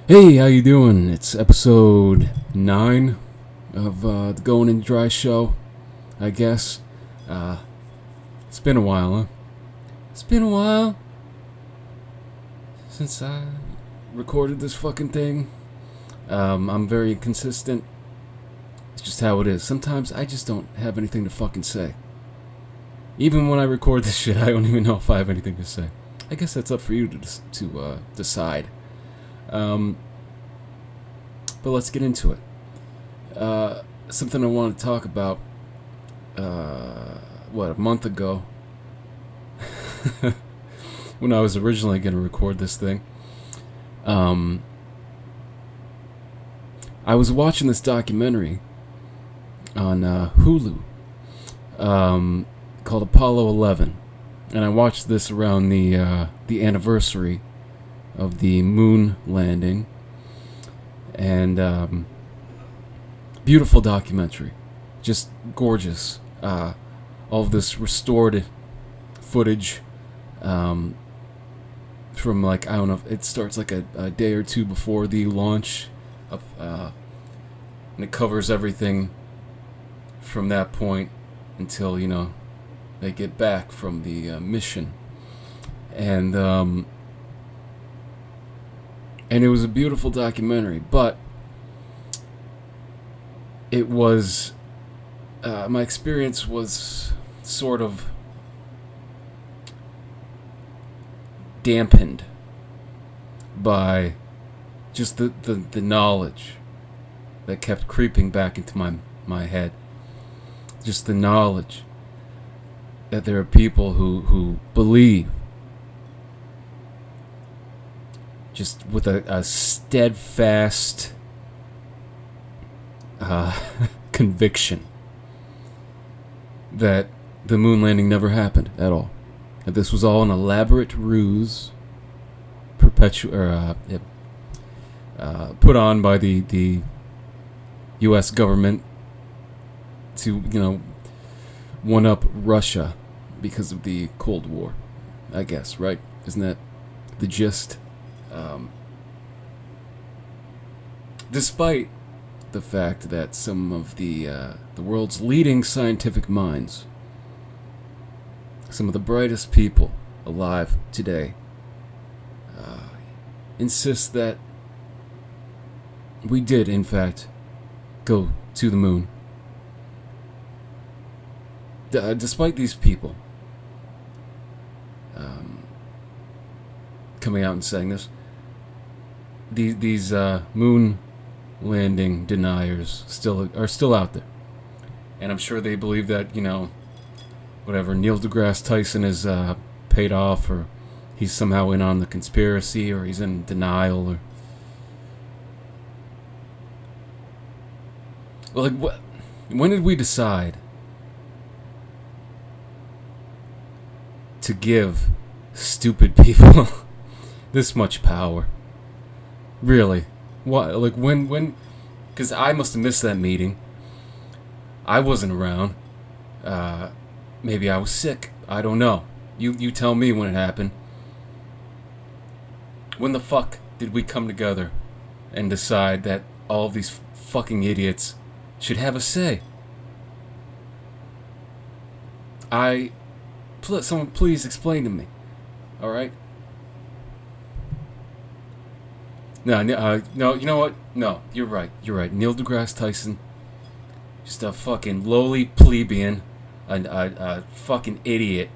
Hey, how you doing? It's episode 9 of the Going in Dry show, I guess. It's been a while, huh? It's been a while since I recorded this fucking thing. I'm very inconsistent. It's just how it is. Sometimes I just don't have anything to fucking say. Even when I record this shit, I don't even know if I have anything to say. I guess that's up for you to decide. But let's get into it. Something I wanted to talk about, a month ago, when I was originally going to record this thing. I was watching this documentary on Hulu called Apollo 11. And I watched this around the anniversary of the moon landing. And beautiful documentary, just gorgeous. All of this restored footage from, like, I don't know, it starts like a day or two before the launch of, and it covers everything from that point until, they get back from the mission. And it was a beautiful documentary, but it was, my experience was sort of dampened by just the knowledge that kept creeping back into my head. Just the knowledge that there are people who believe, just with a steadfast conviction that the moon landing never happened at all. That this was all an elaborate ruse, put on by the U.S. government to, one up Russia because of the Cold War, I guess, right? Isn't that the gist? Despite the fact that some of the world's leading scientific minds, some of the brightest people alive today, insist that we did, in fact, go to the moon. Despite these people coming out and saying this, these moon landing deniers are still out there, and I'm sure they believe that whatever, Neil deGrasse Tyson is paid off, or he's somehow in on the conspiracy, or he's in denial, or well, like, what? When did we decide to give stupid people this much power? Really? What? Like, when? Because I must have missed that meeting. I wasn't around. Maybe I was sick. I don't know. You tell me when it happened. When the fuck did we come together and decide that all of these fucking idiots should have a say? Someone please explain to me. All right? No, you know what? No, you're right. Neil deGrasse Tyson, just a fucking lowly plebeian, a fucking idiot.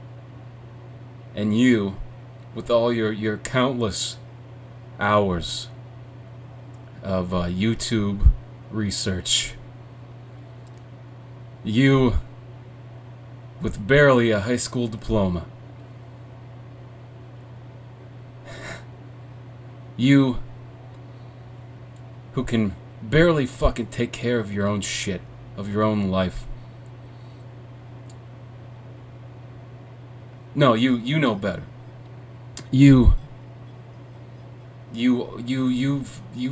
And you, with all your countless hours of YouTube research, you, with barely a high school diploma, you, who can barely fucking take care of your own shit, of your own life. No, you know better. You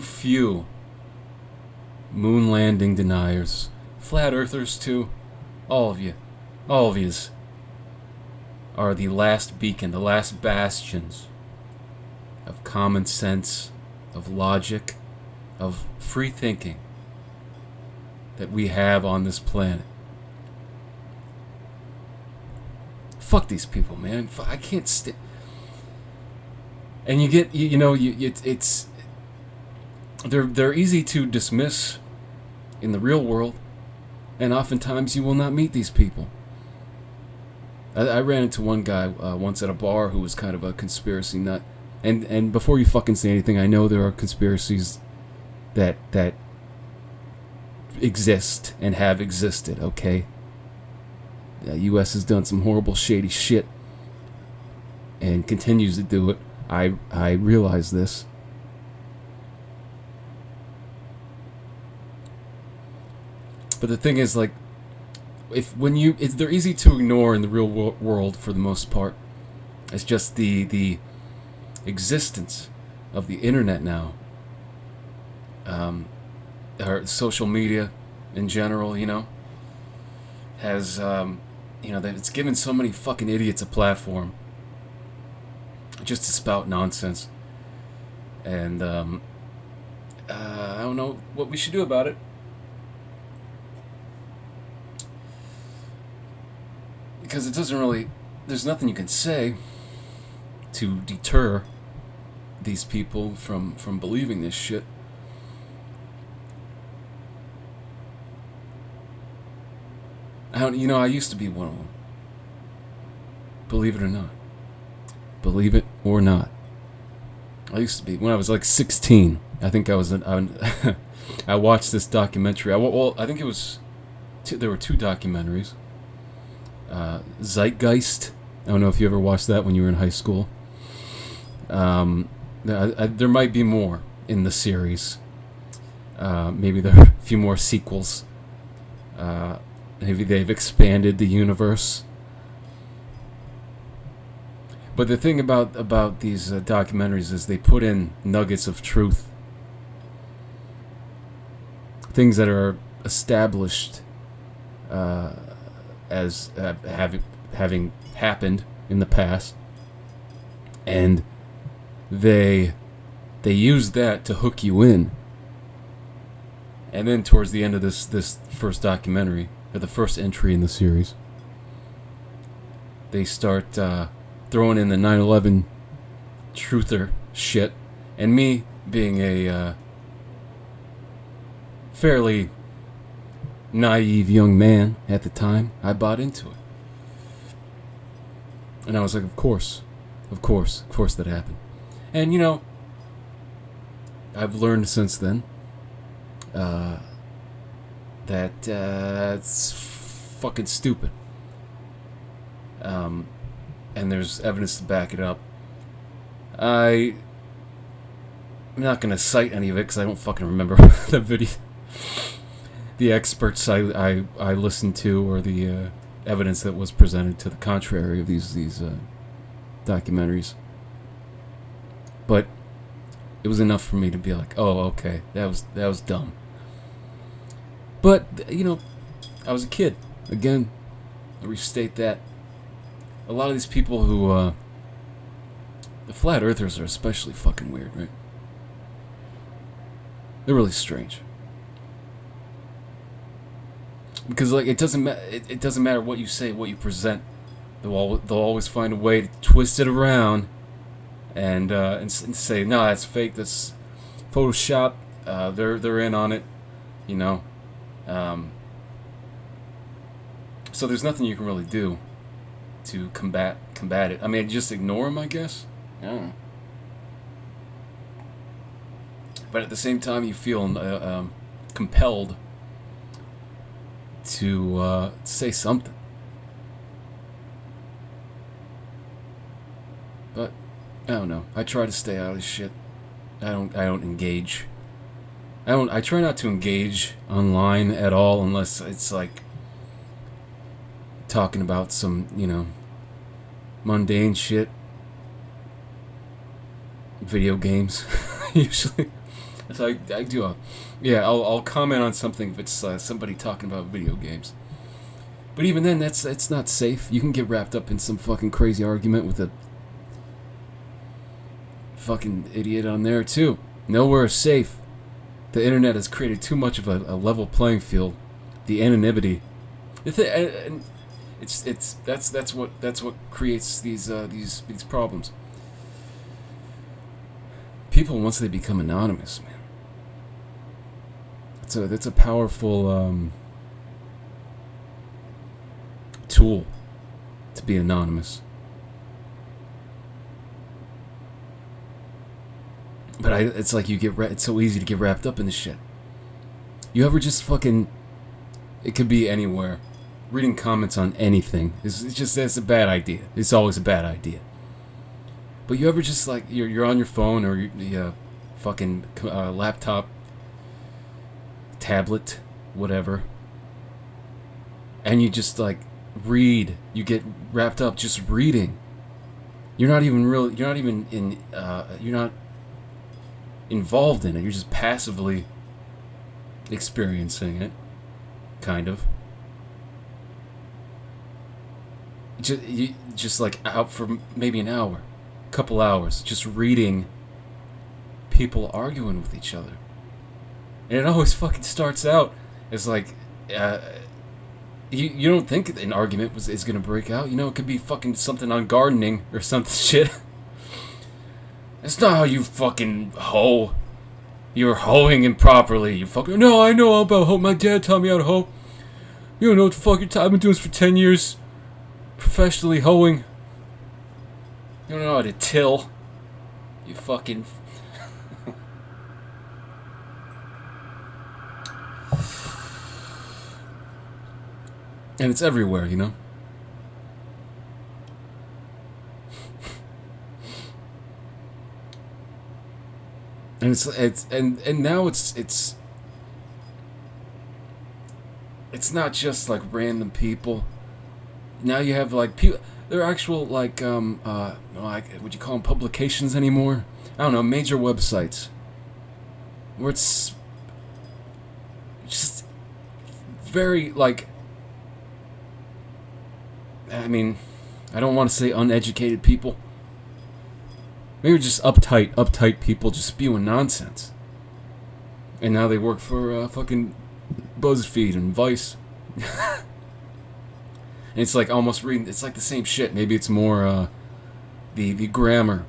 few moon landing deniers, flat earthers too, all of yous are the last beacon, the last bastions of common sense, of logic, of free thinking that we have on this planet. Fuck these people, man. I can't stand. And you get, it's they're easy to dismiss in the real world, and oftentimes you will not meet these people. I ran into one guy once at a bar who was kind of a conspiracy nut, and before you fucking say anything, I know there are conspiracies that exist and have existed. Okay, the U.S. has done some horrible, shady shit, and continues to do it. I realize this. But the thing is, like, they're easy to ignore in the real world for the most part. It's just the existence of the internet now, or social media in general, has, that it's given so many fucking idiots a platform just to spout nonsense. And, I don't know what we should do about it. Because it doesn't really... There's nothing you can say to deter these people from believing this shit. I used to be one of them. Believe it or not. Believe it or not. I used to be. When I was like 16, I think I was... I watched this documentary. I think it was... There were two documentaries. Zeitgeist. I don't know if you ever watched that when you were in high school. There might be more in the series. Maybe there are a few more sequels. Maybe they've expanded the universe. But the thing about these documentaries is they put in nuggets of truth. Things that are established as having happened in the past, and they use that to hook you in. And then towards the end of this first documentary, or the first entry in the series, they start throwing in the 9/11 truther shit, and me being a fairly naive young man at the time, I bought into it. And I was like, of course that happened. And I've learned since then that it's fucking stupid. And there's evidence to back it up. I'm not gonna cite any of it because I don't fucking remember the video. The experts I listened to, or the evidence that was presented to the contrary of these documentaries. But it was enough for me to be like, oh, okay, that was dumb. But I was a kid. Again, I restate that. A lot of these people who the flat earthers are especially fucking weird, right? They're really strange. Because it doesn't matter what you say, what you present. They'll always find a way to twist it around, and say, no, that's fake. That's Photoshop. They're in on it, So there's nothing you can really do to combat it. I mean, just ignore them, I guess. I don't know. But at the same time, you feel compelled to say something. But I don't know. I try to stay out of shit. I don't engage. I try not to engage online at all unless it's like talking about some, mundane shit. Video games usually. So I do I'll comment on something if it's somebody talking about video games. But even then, it's not safe. You can get wrapped up in some fucking crazy argument with a fucking idiot on there too. Nowhere is safe. The internet has created too much of a level playing field. The anonymity. And that's what creates these problems. People, once they become anonymous, man, it's a powerful tool to be anonymous. But it's like it's so easy to get wrapped up in this shit. You ever just fucking, it could be anywhere, reading comments on anything. It's a bad idea. It's always a bad idea. But you ever just like, you're on your phone or your fucking laptop, tablet, whatever, and you just like read. You get wrapped up just reading. You're not even involved in it. You're just passively experiencing it, kind of. Just like out for maybe an hour, couple hours, just reading people arguing with each other. And it always fucking starts out as like, you don't think an argument is gonna break out. You know, it could be fucking something on gardening or something shit. That's not how you fucking hoe. You're hoeing improperly. You fucking, no, I know about hoe. My dad taught me how to hoe. You don't know what the fuck I've been doing this for 10 years. Professionally hoeing. You don't know how to till. You fucking... And it's everywhere, you know? And now it's not just like random people. Now you have like people. They're actual like would you call them publications anymore? I don't know, major websites where it's just very like. I mean, I don't want to say uneducated people. Maybe just uptight people just spewing nonsense. And now they work for fucking BuzzFeed and Vice. And it's like almost reading, it's like the same shit. Maybe it's more, the grammar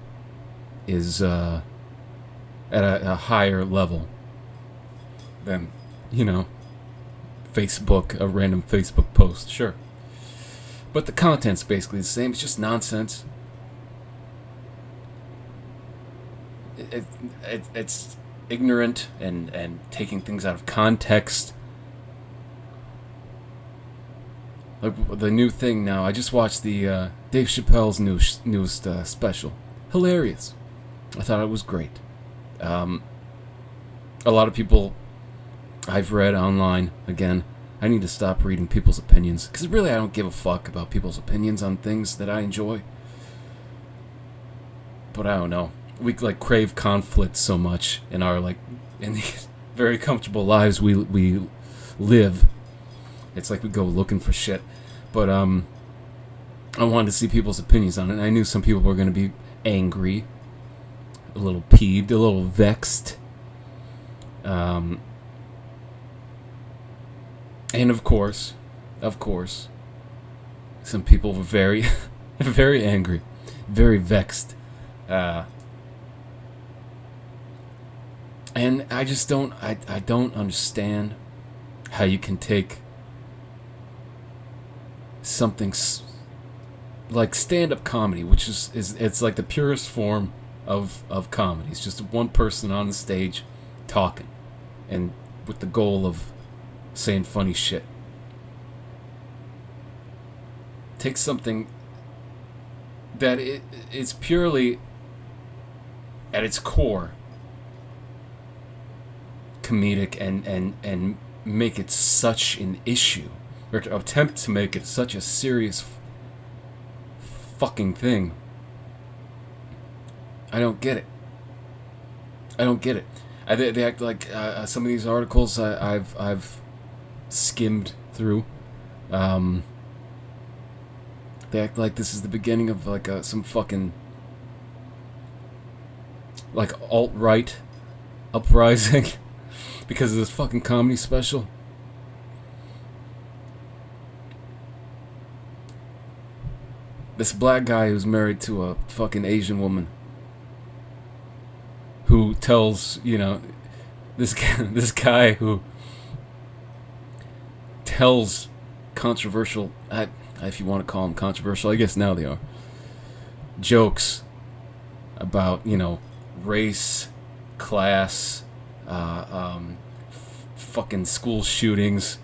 is at a higher level than, you know, Facebook, a random Facebook post, sure. But the content's basically the same, it's just nonsense. It's ignorant and taking things out of context. Like the new thing now, I just watched the Dave Chappelle's newest special. Hilarious. I thought it was great. A lot of people I've read online, again, I need to stop reading people's opinions, because really I don't give a fuck about people's opinions on things that I enjoy. But I don't know. We like crave conflict so much in our in these very comfortable lives we live. It's like we go looking for shit. But I wanted to see people's opinions on it. And I knew some people were going to be angry, a little peeved, a little vexed. And of course, some people were very, very angry, very vexed. And I just don't, I don't understand how you can take something like stand-up comedy, which is it's like the purest form of comedy. It's just one person on the stage talking, and with the goal of saying funny shit. Take something that it's purely at its core comedic and make it such an issue, or to attempt to make it such a serious fucking thing. I don't get it. They act like some of these articles I've skimmed through. They act like this is the beginning of like some fucking like alt-right uprising because of this fucking comedy special. This black guy who's married to a fucking Asian woman who tells, this guy who tells controversial, if you want to call them controversial, I guess now they are, jokes about, race, class, fucking school shootings,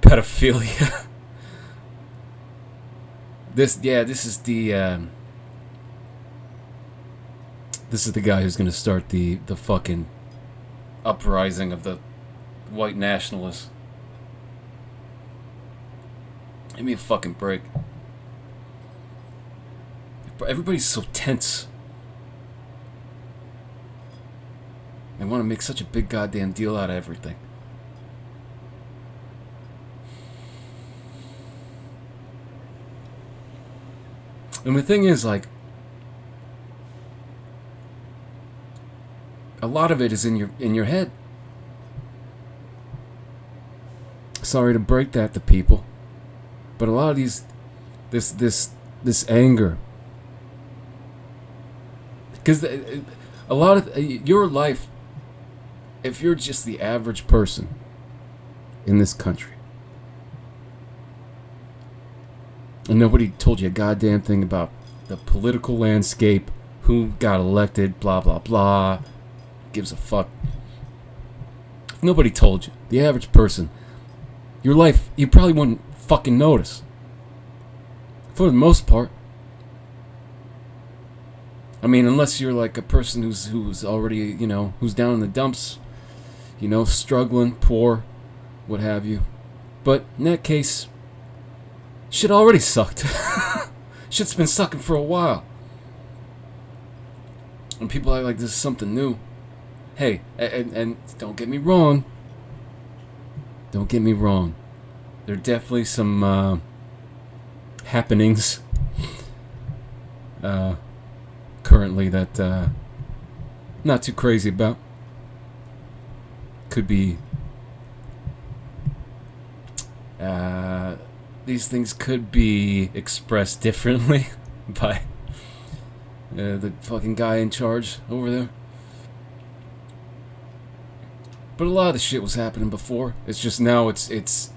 pedophilia. This is the guy who's gonna start the fucking uprising of the white nationalists. Give me a fucking break. Everybody's so tense. They want to make such a big goddamn deal out of everything. And the thing is, like, a lot of it is in your head. Sorry to break that to people, but a lot of this anger, because a lot of your life, if you're just the average person in this country, and nobody told you a goddamn thing about the political landscape, who got elected, blah, blah, blah. Gives a fuck. If nobody told you, the average person, your life, you probably wouldn't fucking notice. For the most part. I mean, unless you're like a person who's already, who's down in the dumps, struggling, poor, what have you. But in that case, shit already sucked. Shit's been sucking for a while. And people act like this is something new. Hey, and don't get me wrong. Don't get me wrong. There are definitely some happenings currently that not too crazy about. Could be these things could be expressed differently by the fucking guy in charge over there. But a lot of the shit was happening before. It's just now it's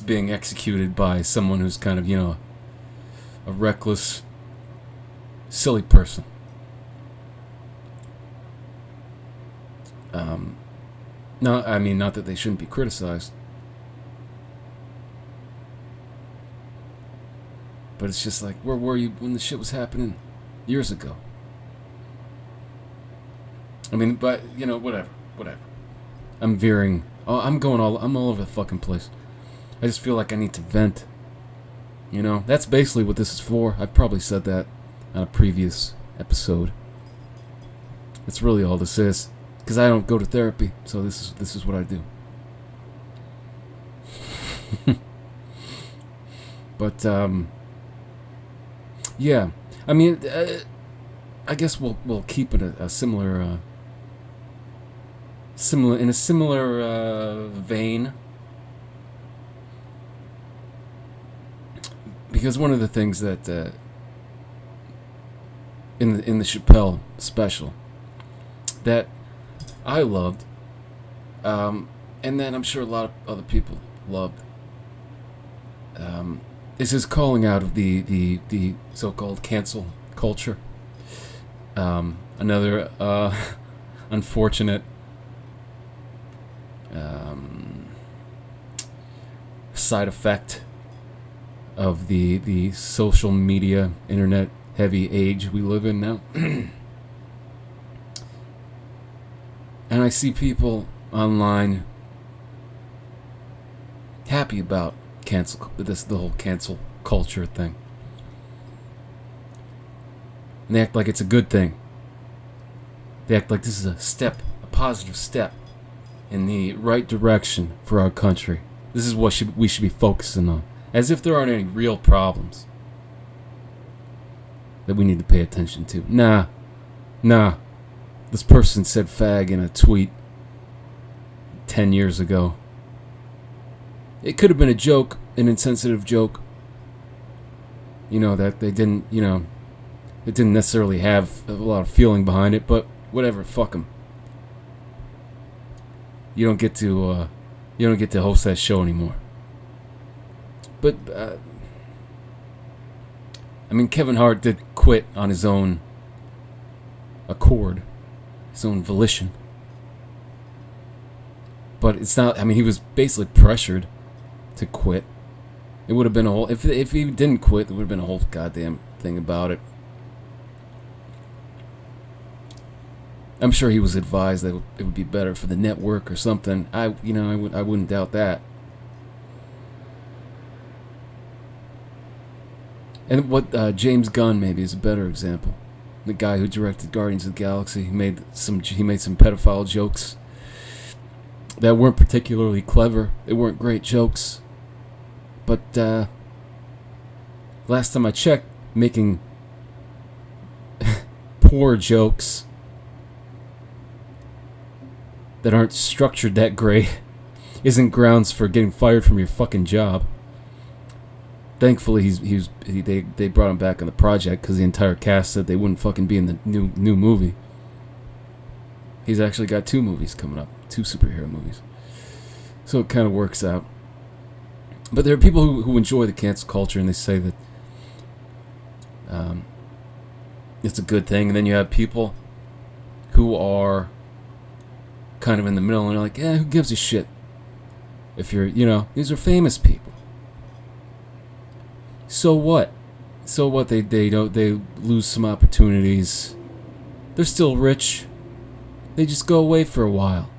being executed by someone who's kind of, a reckless, silly person. Not that they shouldn't be criticized. But it's just like, where were you when the shit was happening years ago? I mean, but, whatever. I'm veering. I'm all over the fucking place. I just feel like I need to vent. That's basically what this is for. I've probably said that on a previous episode. That's really all this is. Because I don't go to therapy, so this is what I do. But, yeah. I mean, I guess we'll keep it a similar in a similar vein, because one of the things that in the Chappelle special that I loved, and that I'm sure a lot of other people loved, is his calling out of the so-called cancel culture. Another unfortunate side effect of the social media, internet heavy age we live in now. And I see people online happy about the whole cancel culture thing. And they act like it's a good thing. They act like this is a positive step in the right direction for our country. This is what we should be focusing on. As if there aren't any real problems that we need to pay attention to. Nah. This person said fag in a tweet 10 years ago. It could have been a joke, an insensitive joke. You know, that they didn't, you know, it didn't necessarily have a lot of feeling behind it, but whatever, fuck them. You don't get to host that show anymore. But, I mean, Kevin Hart did quit on his own accord, his own volition. But it's not, I mean, he was basically pressured to quit. It would have been a whole, if he didn't quit, there would have been a whole goddamn thing about it. I'm sure he was advised that it would be better for the network or something. I wouldn't doubt that. And what James Gunn maybe is a better example. The guy who directed Guardians of the Galaxy, he made some pedophile jokes that weren't particularly clever. They weren't great jokes. But last time I checked, making poor jokes that aren't structured that great isn't grounds for getting fired from your fucking job. Thankfully, they brought him back on the project because the entire cast said they wouldn't fucking be in the new movie. He's actually got 2 movies coming up, 2 superhero movies. So it kind of works out. But there are people who enjoy the cancel culture and they say that it's a good thing. And then you have people who are kind of in the middle and they're like, who gives a shit? If you're, these are famous people. So what? So what? They lose some opportunities. They're still rich. They just go away for a while.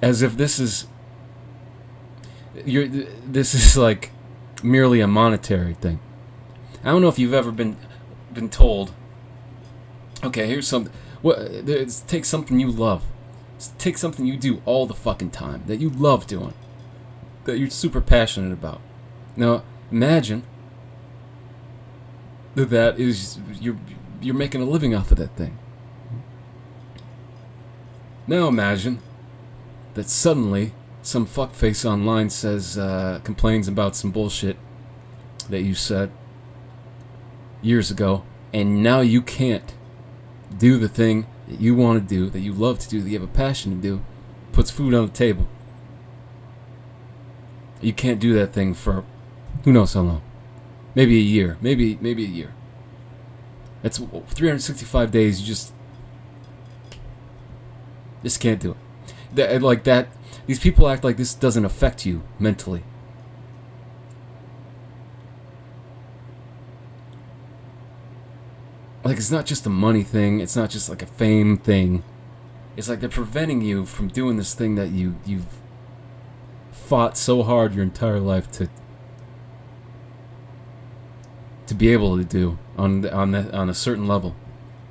As if this is like merely a monetary thing. I don't know if you've ever been told, okay, here's something. Take something you love. Take something you do all the fucking time that you love doing, that you're super passionate about. Now imagine that is you're making a living off of that thing. Now imagine that suddenly some fuckface online says, complains about some bullshit that you said years ago, and now you can't do the thing that you want to do, that you love to do, that you have a passion to do, puts food on the table. You can't do that thing for who knows how long. Maybe a year. Maybe a year. That's 365 days. You just can't do it. Like that, these people act like this doesn't affect you mentally. Like, it's not just a money thing. It's not just like a fame thing. It's like they're preventing you from doing this thing that you've fought so hard your entire life to be able to do on a certain level,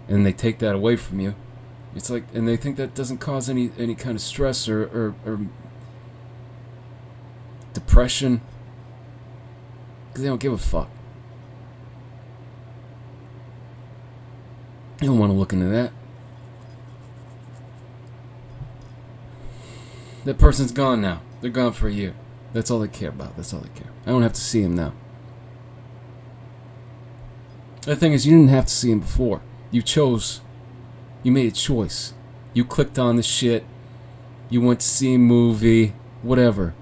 and they take that away from you. It's like, and they think that doesn't cause any kind of stress or depression because they don't give a fuck. You don't want to look into that. That person's gone now. They're gone for a year. That's all they care about. That's all they care. I don't have to see him now. The thing is, you didn't have to see him before. You chose. You made a choice. You clicked on the shit. You went to see a movie. Whatever.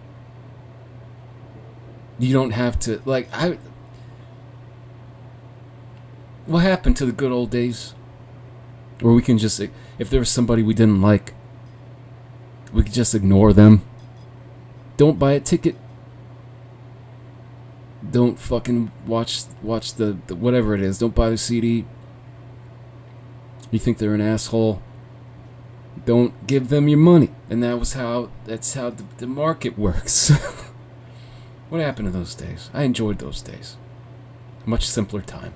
You don't have to, like, what happened to the good old days? Where we can just, if there was somebody we didn't like, we could just ignore them. Don't buy a ticket. Don't fucking watch the whatever it is. Don't buy the CD. You think they're an asshole. Don't give them your money. And that's how the market works. What happened to those days? I enjoyed those days. Much simpler time.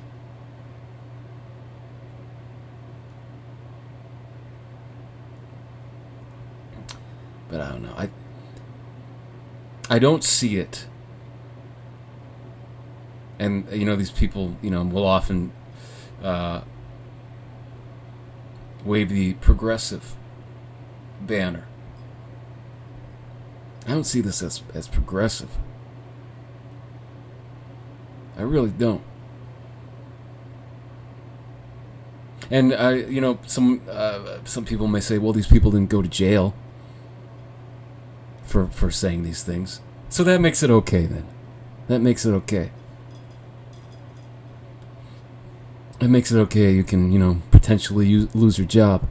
But I don't know. I don't see it And, these people, will often wave the progressive banner. I don't see this as progressive. I really don't. And some people may say, well, these people didn't go to jail for saying these things, so that makes it okay. Then that makes it okay. It makes it okay. You can potentially lose your job,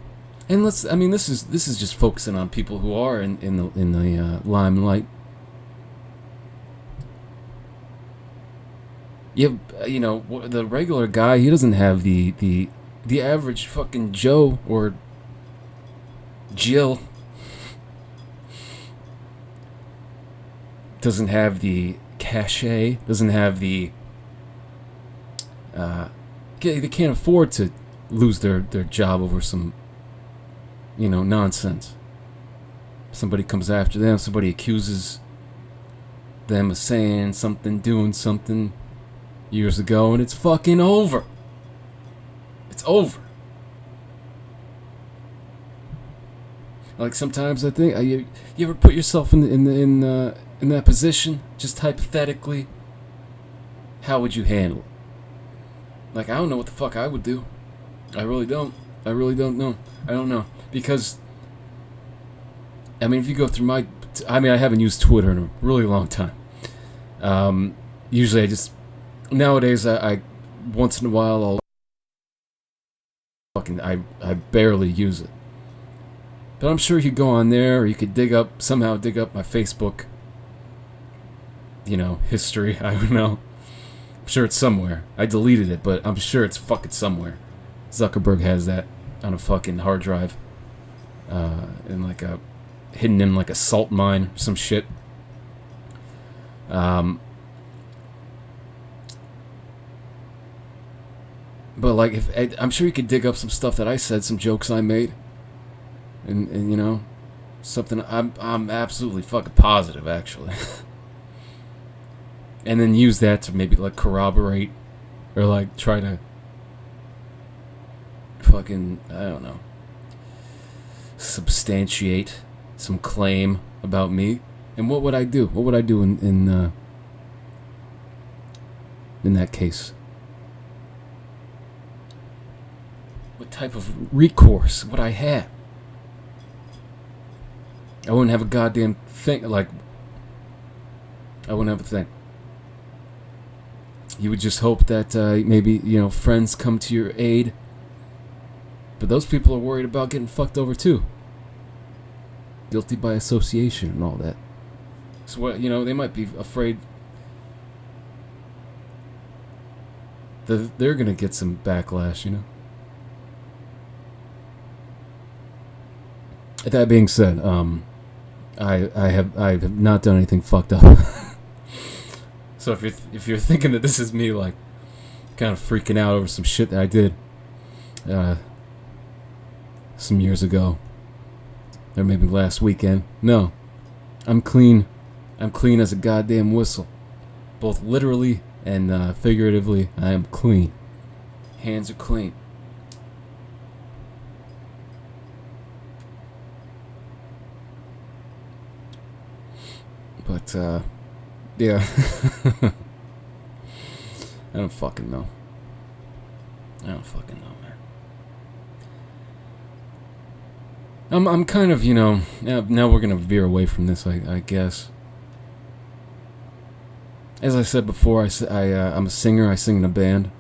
and this is just focusing on people who are in the limelight. The regular guy, he doesn't have the average fucking Joe or Jill doesn't have the cachet, doesn't have the they can't afford to lose their job over some nonsense. Somebody comes after them, somebody accuses them of saying something, doing something years ago, and it's fucking over. It's over. Like, sometimes I think you ever put yourself in that position, just hypothetically, how would you handle it? Like, I don't know what the fuck I would do. I really don't. I really don't know. I don't know. Because, if you go through I haven't used Twitter in a really long time. Usually nowadays I once in a while I barely use it. But I'm sure you could go on there, or you could somehow dig up my Facebook, history. I don't know. I'm sure it's somewhere. I deleted it, but I'm sure it's fucking somewhere. Zuckerberg has that on a fucking hard drive, hidden in like a salt mine or some shit. But like, I'm sure you could dig up some stuff that I said, some jokes I made, and something I'm absolutely fucking positive, actually. And then use that to maybe like corroborate, or like try to fucking, I don't know, substantiate some claim about me. And what would I do? What would I do in that case? What type of recourse would I have? I wouldn't have a goddamn thing. Like, I wouldn't have a thing. You would just hope that maybe, friends come to your aid. But those people are worried about getting fucked over too. Guilty by association and all that. So they might be afraid that they're gonna get some backlash, That being said, I have not done anything fucked up. So if you're thinking that this is me like kind of freaking out over some shit that I did some years ago, or maybe last weekend, no, I'm clean. I'm clean as a goddamn whistle, both literally and figuratively. I am clean. Hands are clean. But yeah. I don't fucking know. Man. I'm kind of, now we're gonna veer away from this, I guess. As I said before, I'm a singer. I sing in a band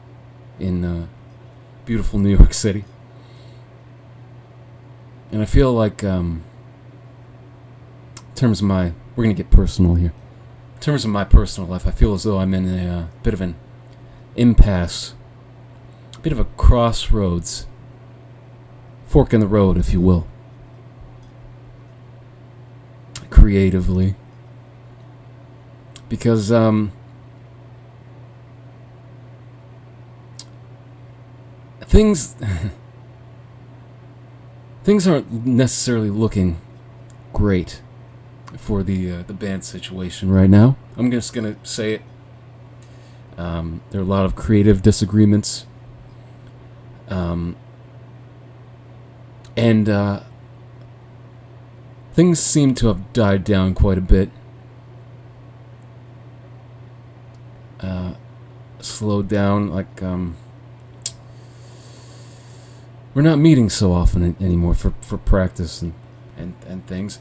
in beautiful New York City. And I feel like, in terms of we're gonna get personal here. In terms of my personal life, I feel as though I'm in a bit of an impasse, a bit of a crossroads, fork in the road, if you will. Creatively, because things aren't necessarily looking great for the band situation right now. I'm just gonna say it. There are a lot of creative disagreements. And things seem to have died down quite a bit. Slowed down, like, we're not meeting so often anymore for practice and things.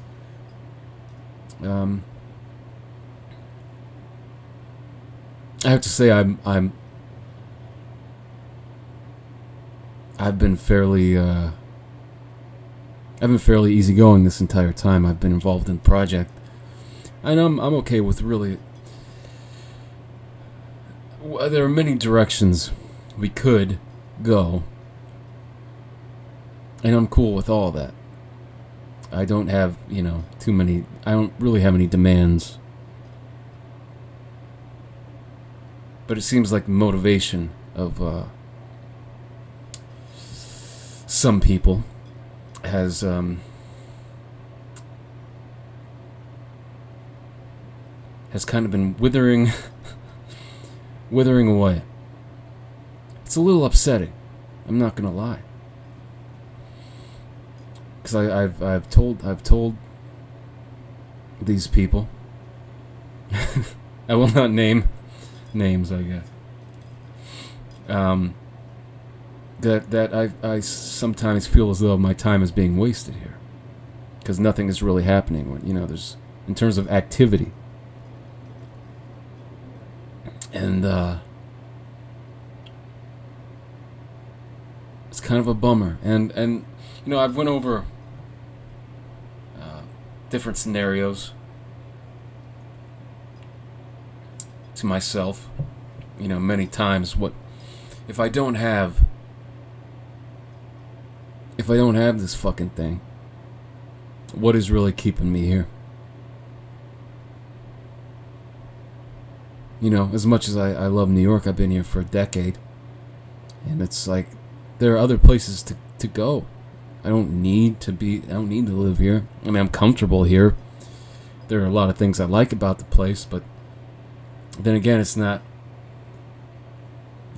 I have to say I've been fairly easygoing this entire time I've been involved in the project. And I'm okay with really. There are many directions we could go, and I'm cool with all that. I don't have, too many. I don't really have any demands. But it seems like the motivation of some people has kind of been withering away. It's a little upsetting. I'm not gonna lie. Because I've told these people. I will not name names, I guess. That I sometimes feel as though my time is being wasted here, because nothing is really happening. When there's, in terms of activity, and it's kind of a bummer. And I've went over different scenarios to myself, many times. What if I don't have this fucking thing? What is really keeping me here? As much as I love New York, I've been here for a decade, and it's like there are other places to go. I don't need to live here. I mean, I'm comfortable here. There are a lot of things I like about the place, but then again, it's not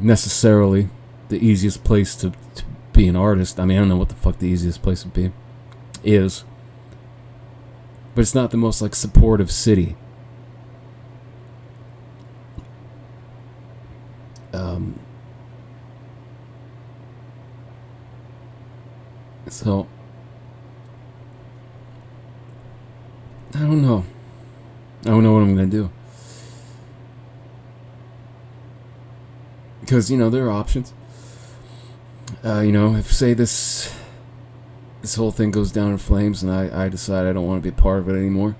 necessarily the easiest place to be an artist. I mean, I don't know what the fuck the easiest place would be. But it's not the most, like, supportive city. So I don't know. I don't know what I'm gonna do. Because, there are options. If, say, this whole thing goes down in flames and I decide I don't want to be a part of it anymore,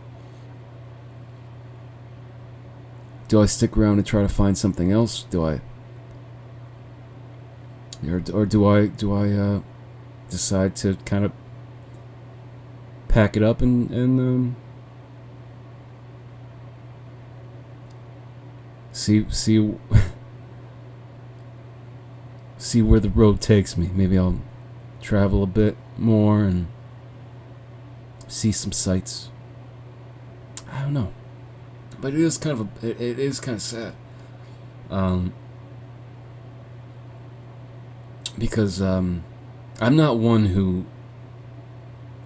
do I stick around and try to find something else? Or do I decide to kind of pack it up and see where the road takes me? Maybe I'll travel a bit more and see some sights. I don't know, but it is kind of sad, because I'm not one who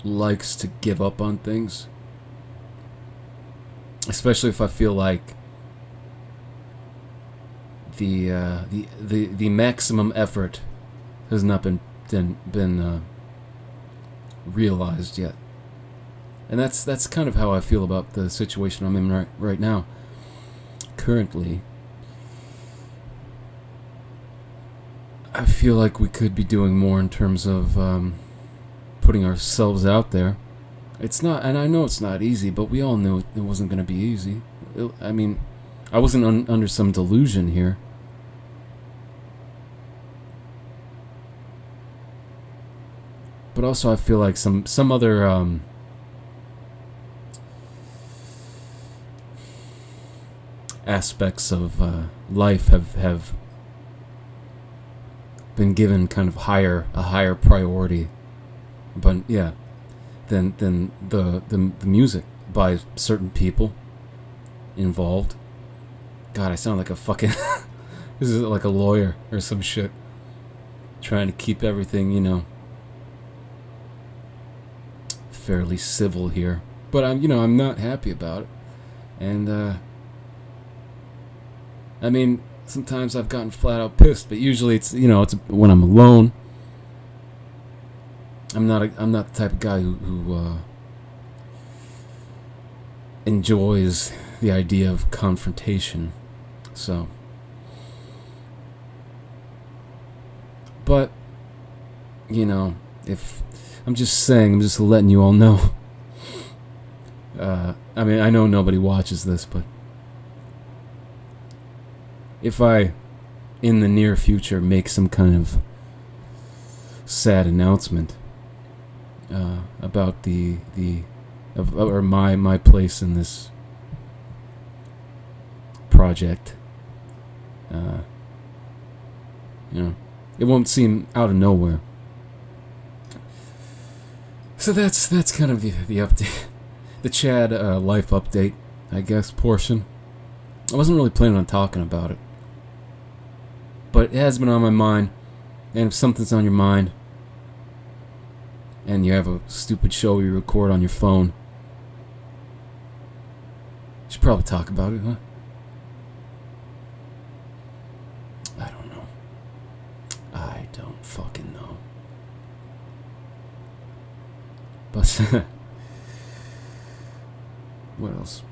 likes to give up on things, especially if I feel like the maximum effort has not been realized yet. And that's kind of how I feel about the situation I'm in right now. Currently, I feel like we could be doing more in terms of putting ourselves out there. It's not, and I know it's not easy, but we all knew it wasn't going to be easy. I mean, I wasn't under some delusion here. But also, I feel like some other aspects of life have been given kind of a higher priority, but yeah, than the music by certain people involved. God, I sound like a fucking This is like a lawyer or some shit. Trying to keep everything, fairly civil here. But I'm not happy about it. And, I mean, sometimes I've gotten flat out pissed, but usually it's when I'm alone. I'm not the type of guy who enjoys the idea of confrontation. So, but if I'm just letting you all know. I mean, I know nobody watches this, but if I, in the near future, make some kind of sad announcement about my place in this project, it won't seem out of nowhere. So that's kind of the update, the Chad life update, I guess, portion. I wasn't really planning on talking about it, but it has been on my mind. And if something's on your mind, and you have a stupid show you record on your phone, you should probably talk about it, huh? I don't know. I don't fucking know. But what else?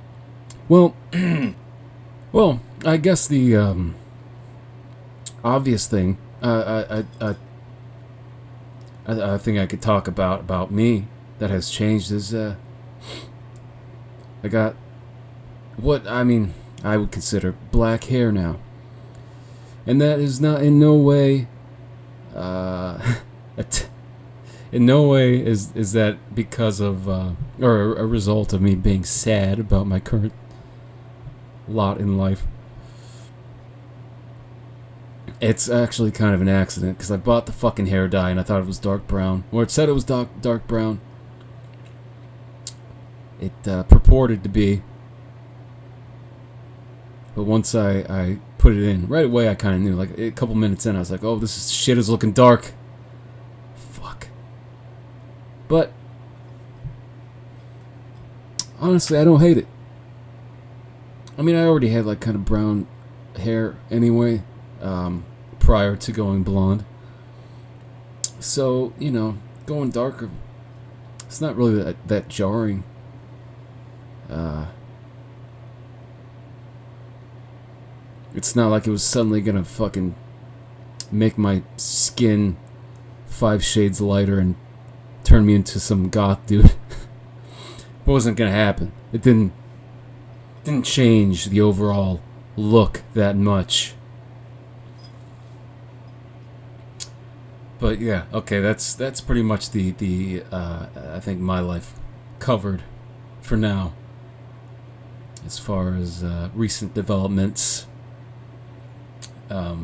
Well, I guess the obvious thing I think I could talk about me that has changed is I got what I would consider black hair now, and that is not in no way in no way is that because of or a result of me being sad about my current lot in life. It's actually kind of an accident, because I bought the fucking hair dye and I thought it was dark brown. Or it said it was dark brown. It purported to be. But once I put it in, right away I kind of knew. Like a couple minutes in, I was like, oh, shit is looking dark. Fuck. But honestly, I don't hate it. I mean, I already had like kind of brown hair anyway. Prior to going blonde. So, going darker, it's not really that jarring. It's not like it was suddenly gonna fucking make my skin 5 shades lighter and turn me into some goth dude. It wasn't gonna happen. It didn't change the overall look that much. But yeah, okay, that's pretty much the I think my life covered for now, as far as recent developments. I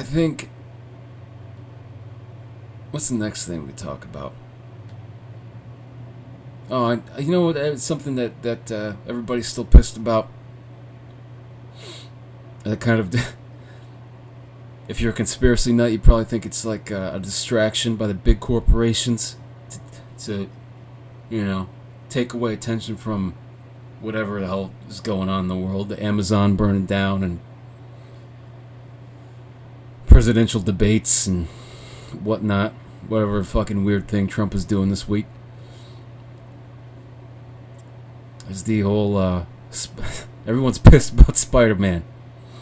think, what's the next thing we talk about? Oh, you know what? It's something that everybody's still pissed about. That kind of, if you're a conspiracy nut, you probably think it's like a distraction by the big corporations to take away attention from whatever the hell is going on in the world. The Amazon burning down and presidential debates and whatnot. Whatever fucking weird thing Trump is doing this week. There's the whole, everyone's pissed about SpiderMan.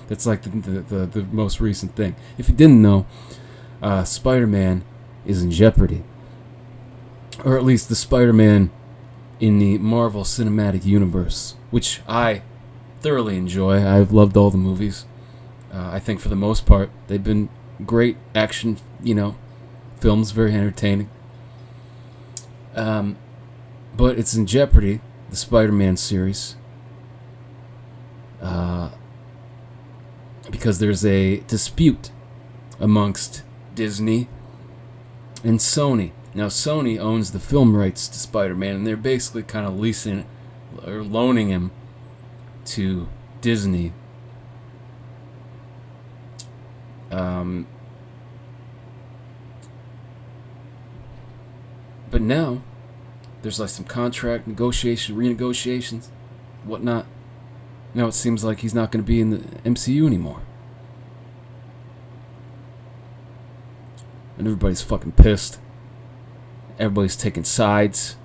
That's like the most recent thing. If you didn't know, SpiderMan is in jeopardy. Or at least the Spider-Man in the Marvel Cinematic Universe, which I thoroughly enjoy. I've loved all the movies. I think for the most part, they've been great action, films, very entertaining. But it's in jeopardy, the Spider-Man series. Because there's a dispute amongst Disney and Sony. Now, Sony owns the film rights to Spider-Man, and they're basically kind of leasing or loaning him to Disney. But now there's like some contract renegotiations, whatnot. Now it seems like he's not going to be in the MCU anymore. And everybody's fucking pissed. Everybody's taking sides.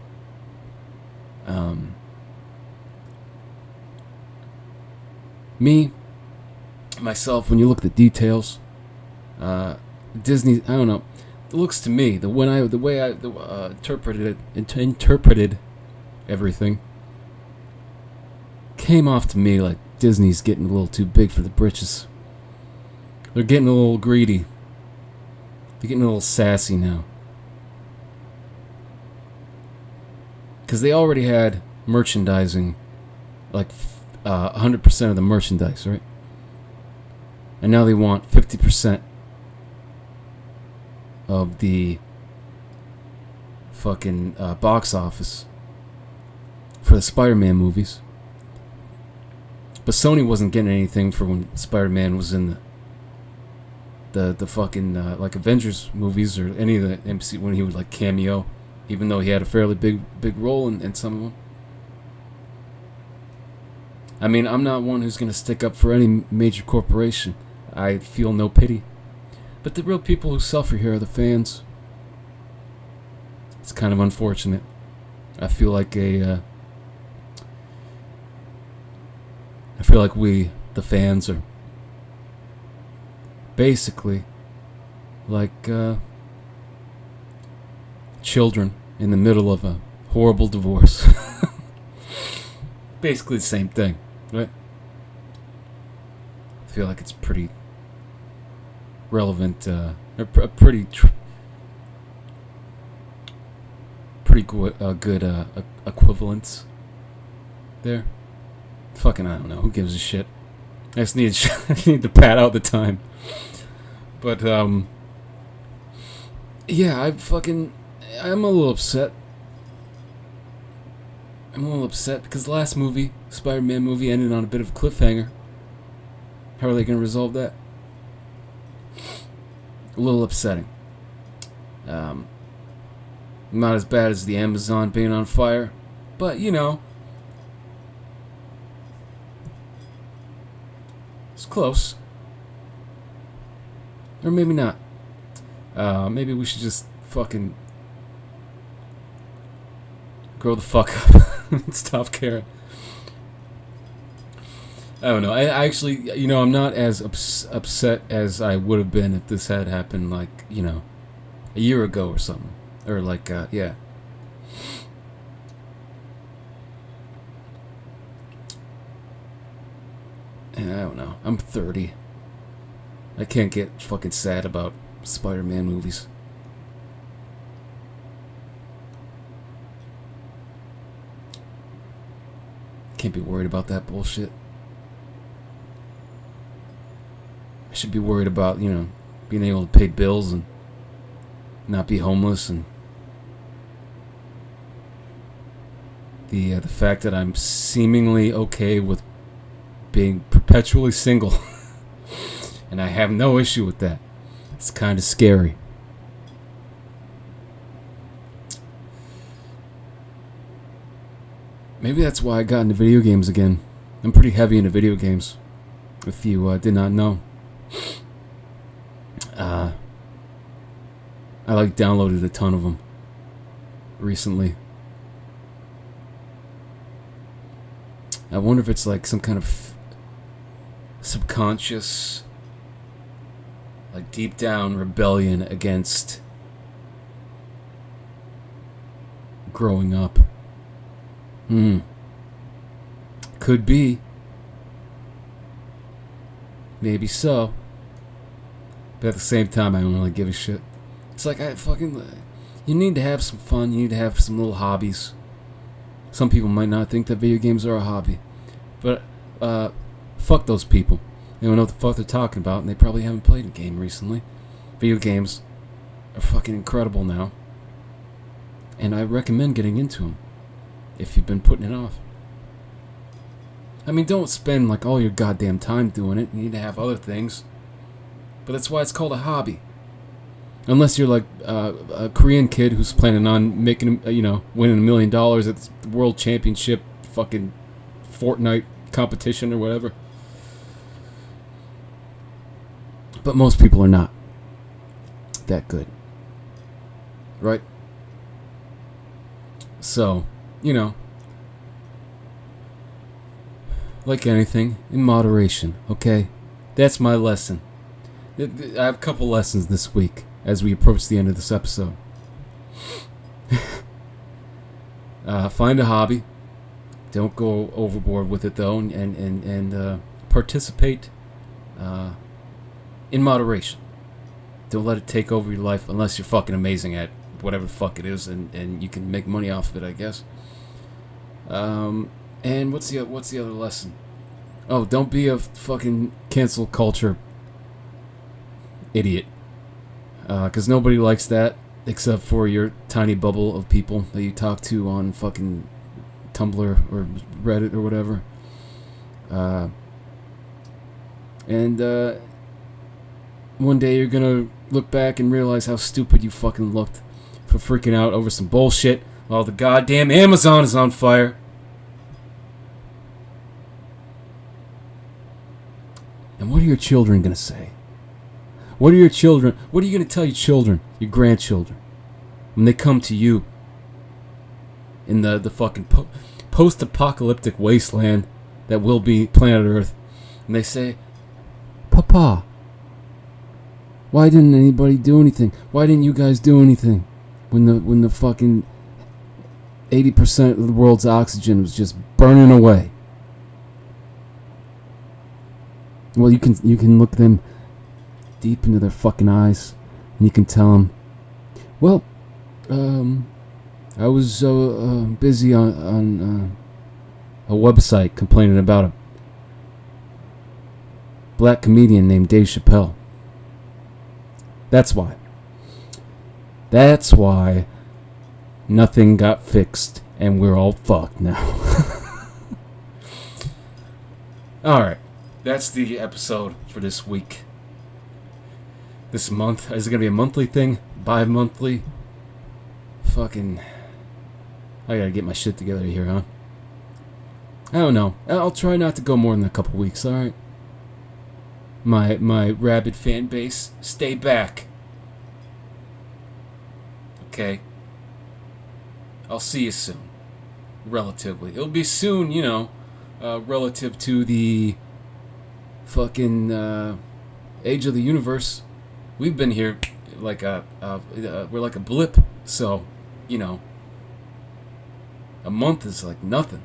Myself, when you look at the details, Disney, I don't know. It looks to me, the way I interpreted everything, came off to me like Disney's getting a little too big for the britches. They're getting a little greedy. They're getting a little sassy now. Because they already had merchandising, like 100% of the merchandise, right? And now they want 50% of the fucking box office for the Spider-Man movies. But Sony wasn't getting anything for when Spider-Man was in the fucking like Avengers movies or any of the MC when he would like cameo, even though he had a fairly big role in some of them. I mean, I'm not one who's gonna stick up for any major corporation. I feel no pity. But the real people who suffer here are the fans. It's kind of unfortunate. I feel like we, the fans, are basically like children in the middle of a horrible divorce. Basically the same thing, right? I feel like it's pretty relevant, pretty good equivalence there. Fucking, I don't know. Who gives a shit? I just need to pad out the time. But yeah, I'm a little upset. Because the last movie, Spider-Man movie, ended on a bit of a cliffhanger. How are they going to resolve that? A little upsetting. Not as bad as the Amazon being on fire, but you know, it's close. Or maybe not. Maybe we should just fucking grow the fuck up and stop caring. I don't know. I actually, you know, I'm not as upset as I would have been if this had happened, like, you know, a year ago or something. Or like, yeah. I don't know. I'm 30. I can't get fucking sad about Spider-Man movies. Can't be worried about that bullshit. I should be worried about, you know, being able to pay bills and not be homeless, and the fact that I'm seemingly okay with being perpetually single. And I have no issue with that. It's kind of scary. Maybe that's why I got into video games again. I'm pretty heavy into video games, if you did not know. I like downloaded a ton of them recently. I wonder if it's like some kind of subconscious, like deep down rebellion against growing up. Could be. Maybe so. But at the same time, I don't really give a shit. It's like, you need to have some fun. You need to have some little hobbies. Some people might not think that video games are a hobby. But, fuck those people. They don't know what the fuck they're talking about, and they probably haven't played a game recently. Video games are fucking incredible now. And I recommend getting into them if you've been putting it off. I mean, don't spend like all your goddamn time doing it. You need to have other things. But that's why it's called a hobby. Unless you're like a Korean kid who's planning on making, winning $1 million at the World Championship fucking Fortnite competition or whatever. But most people are not that good. Right? So, like anything, in moderation, okay? That's my lesson. I have a couple lessons this week as we approach the end of this episode. Find a hobby. Don't go overboard with it, though, and participate in moderation. Don't let it take over your life unless you're fucking amazing at whatever the fuck it is, and you can make money off of it, I guess. And what's the other lesson? Oh, don't be a fucking cancel culture idiot. Because nobody likes that except for your tiny bubble of people that you talk to on fucking Tumblr or Reddit or whatever. And one day you're gonna look back and realize how stupid you fucking looked for freaking out over some bullshit while the goddamn Amazon is on fire. And what are your children gonna say? What are you gonna tell your children, your grandchildren, when they come to you in the fucking post-apocalyptic wasteland that will be planet Earth, and they say, Papa, why didn't anybody do anything? Why didn't you guys do anything when the fucking 80% of the world's oxygen was just burning away? Well, you can look them deep into their fucking eyes, and you can tell them, well, I was busy on a website complaining about a black comedian named Dave Chappelle. That's why nothing got fixed, and we're all fucked now. Alright, that's the episode for this week. This month. Is it going to be a monthly thing? Bi-monthly? Fucking... I gotta get my shit together here, huh? I don't know. I'll try not to go more than a couple weeks, alright? My rabid fan base, stay back. Okay? I'll see you soon. Relatively. It'll be soon, relative to the fucking age of the universe. We've been here like we're like a blip, so, a month is like nothing.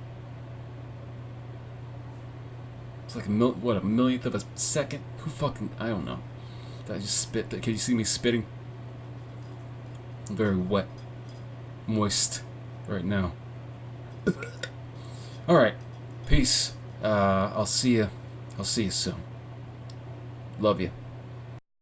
It's like a millionth of a second? I don't know. Did I just spit? Can you see me spitting? I'm very wet. Moist right now. Alright. Peace. I'll see you soon. Love you.